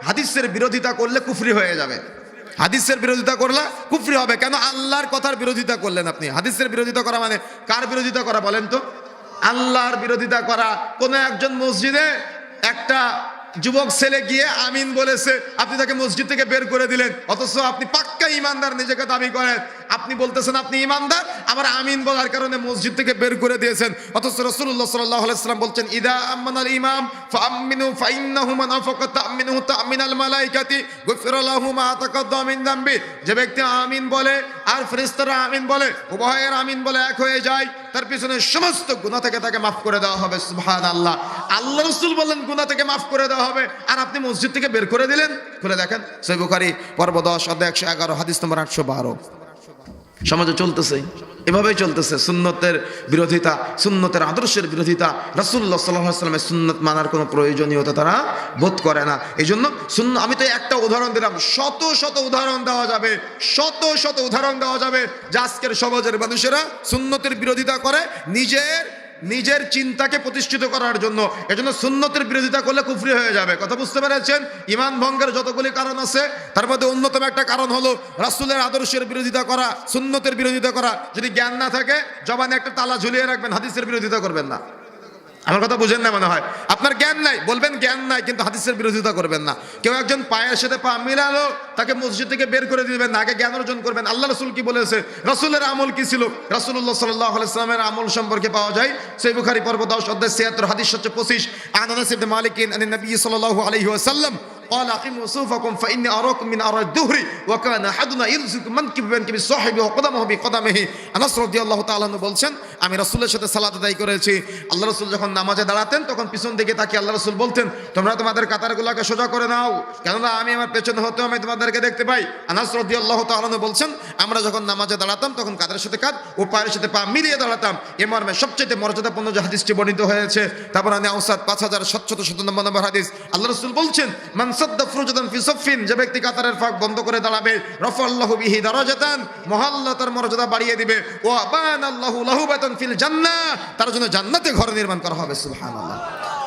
হাদিসের বিরোধিতা করলে কুফরি হয়ে যাবে। হাদিসের বিরোধিতা করলে কুফরি হবে। কেন? আল্লাহর কথার বিরোধিতা করলেন আপনি। হাদিসের বিরোধিতা করা মানে কার বিরোধিতা করা বলেন তো? আল্লাহর বিরোধিতা করা। কোন একজন মসজিদে একটা যুবক ছেলে গিয়ে আমিন বলেছে, আপনি তাকে মসজিদ থেকে বের করে দিলেন, অথচ আপনি পাক্কা ইমানদার নিজেকে দাবি করেন। আপনি বলতেছেন আপনি ইমানদার, আবার আমিন বলার কারণে মসজিদ থেকে বের করে দিয়েছেন। অথচ রাসূলুল্লাহ সাল্লাল্লাহু আলাইহি ওয়াসাল্লাম বলছেন, ইদা আমানাল ইমাম ফাআমিনু ফাইন্নাহু মান আফাকা তামিনুহু তামিনাল মালাইকাতি গুফিরা লাহু মা তাকাদ্দামা মিন যামবি। যে ব্যক্তি আমিন বলে আর ফেরেশতারা আমিন বলে, উভয়ের আমিন বলে এক হয়ে যায়, তার পিছনে সমস্ত গুনাহ থেকে তাকে মাফ করে দেওয়া হবে। সুবহানাল্লাহ। আল্লাহ রাসূল বলেন গুনাহ থেকে মাফ করে দেওয়া হবে, আর আপনি মসজিদ থেকে বের করে দিলেন। খুলে দেখেন সহিহ বুখারী পর্ব 10 অধ্যায় 111 হাদিস নম্বর 812। সমাজে চলতেছে, এভাবেই চলতেছে সুন্নতের বিরোধিতা, সুন্নতের আদর্শের বিরোধিতা। রাসূলুল্লাহ সাল্লাল্লাহু আলাইহি ওয়াসাল্লামের সুন্নত মানার কোনো প্রয়োজনীয়তা তারা বোধ করে না। এই জন্য আমি তো একটা উদাহরণ দিলাম, শত শত উদাহরণ দেওয়া যাবে, শত শত উদাহরণ দেওয়া যাবে যে আজকের সমাজের মানুষেরা সুন্নতের বিরোধিতা করে নিজের চিন্তাকে প্রতিষ্ঠিত করার জন্য। এজন্য সুন্নতের বিরোধিতা করলে কুফরি হয়ে যাবে। কথা বুঝতে পেরেছেন? ঈমান ভঙ্গের যতগুলি কারণ আছে তার মধ্যে অন্যতম একটা কারণ হলো রাসূলের আদর্শের বিরোধিতা করা, সুন্নতের বিরোধিতা করা। যদি জ্ঞান না থাকে জবানে একটা তালা ঝুলিয়ে রাখবেন, হাদিসের বিরোধিতা করবেন না। আমার কথা বুঝেন না মনে হয়? আপনার জ্ঞান নাই, বলবেন জ্ঞান নাই, কিন্তু হাদিসের বিরোধিতা করবেন না। কেউ একজন পায়ের সাথে পা মিলালো, তাকে মসজিদ থেকে বের করে দিবেন না, আগে জ্ঞান অর্জন করবেন। আল্লাহ রাসূল কি বলেছে, রাসূলের আমল কি ছিল, রাসূলুল্লাহ সাল্লাল্লাহু আলাইহি ওয়াসাল্লামের আমল সম্পর্কে পাওয়া যায় সহিহ বুখারী পর্ব 10 অধ্যায় 76 হাদিস 725। আন আনাস ইবনে মালিক আন নবী সাল্লাল্লাহু আলাইহি ওয়াসাল্লাম قال اقيموا صفوفكم فاني اراكم من اراء الدهر وكان احدنا يلزق منكبا بصاحبه وقدمه بقدمه। আনাস রাদিয়াল্লাহু তাআলা বলছেন, আমি রাসূলের সাথে সালাত আদায় করেছি। আল্লাহ রাসূল যখন নামাজে দাঁড়াতেন তখন পিছন দিকে তাকিয়ে আল্লাহ রাসূল বলতেন, তোমরা তোমাদের কাতারগুলোকে সোজা করে নাও, কেননা আমি আমার পেছনে হতে আমি তোমাদেরকে দেখতে পাই। আনাস রাদিয়াল্লাহু তাআলা বলছেন, আমরা যখন নামাজে দাঁড়াতাম তখন কাঁধের সাথে কাঁধ ও পায়ের সাথে পা মিলিয়ে দাঁড়াতাম। এ মর্মে সবচেয়ে মর্যাদাপূর্ণ যে হাদিসটি বর্ণিত হয়েছে, তারপর আমি আওসাদ 5797 নম্বর হাদিস, আল্লাহ রাসূল বলছেন, মান সাদ্দা ফুরুজাতান ফি সাফফিন, যে ব্যক্তি কাতারের ফাঁক বন্ধ করে দাঁড়াবে, রাফাল্লাহু বিহি দারাজাতান, মহল্লা তার মর্যাদা বাড়িয়ে দিবে, ওয়া বানাল্লাহু লাহু বাতান ফিল জান্নাহ, তার জন্য জান্নাতে ঘর নির্মাণ করা হবে। সুবহানাল্লাহ।